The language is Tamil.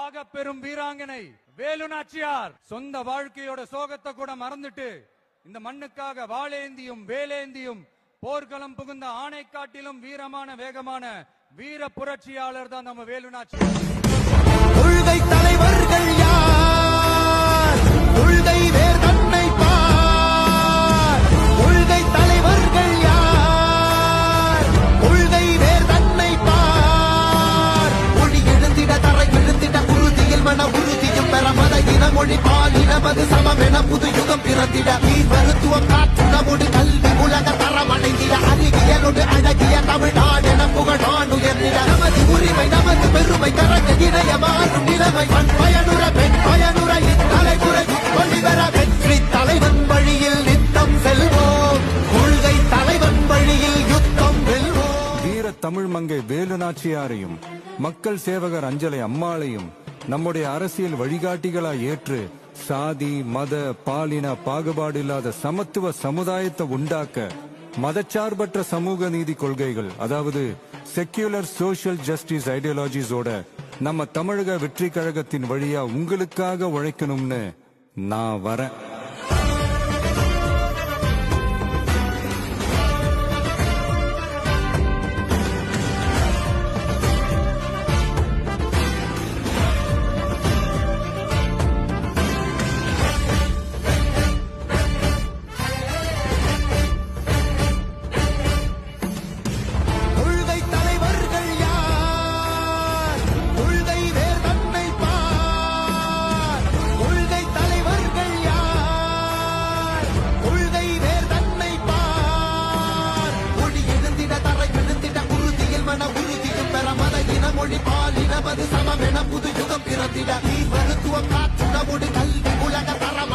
ஆக பெரும் வீராங்கனை வேலு நாச்சியார் சொந்த வாழ்க்கையோட சோகத்தை கூட மறந்துட்டு இந்த மண்ணுக்காக வாளேந்தியும் வேலேந்தியும் போர்க்களம் புகுந்த ஆணை காட்டிலும் வீரமான வேகமான வீர புரட்சியாளர் தான் நம்ம வேலு நாச்சியார். கொள்கை தலைவர்கள் யார்? கொள்கை வேர் தன்னை பார். கொள்கை தலைவர்கள் யார்? கொள்கை வேர் தன்னை பார். மொழி எழுந்திட தரை எழுந்திட உறுதியில் மன உறுதியும் பெற மத இன மொழி பாலினமது சமம் என புது யுகம் பிறந்திட நீர் மருத்துவம் காற்றுணவோடு கல்வி உலக தரம் அடைந்திட அறிவியலோடு அழகிய தமிழ்நாடு என புகழான் உயர்ந்திட நமது உரிமை நமது பெருமை கரங்க இணைய மாறும் நிலைமை பயனுற பெண் பயனுற இத்தலைமுறை வழிவர வெற்றி தலைவன் வழியில் நித்தம் செல்வோம். கொள்கை தலைவன் வழியில் யுத்தம் வெல்வோம். வீர தமிழ் மங்கை வேலு நாச்சியாரையும் மக்கள் சேவகர் அஞ்சலை அம்மாளையும் நம்முடைய அரசியல் வழிகாட்டிகளாய் ஏற்று சாதி மத பாலின பாகுபாடு இல்லாத சமத்துவ சமுதாயத்தை உண்டாக்க மதச்சார்பற்ற சமூக நீதி கொள்கைகள் அதாவது செக்யூலர் சோஷியல் ஜஸ்டிஸ் ஐடியாலஜிஸோட நம்ம தமிழக வெற்றி கழகத்தின் வழியா உங்களுக்காக உழைக்கணும்னு நான் வரேன். மொழி பாலினமது சமம் என புது யுகம் பிறந்திட நீர் மருத்துவம் காற்றுணவோடு கல்வி உலக தரம்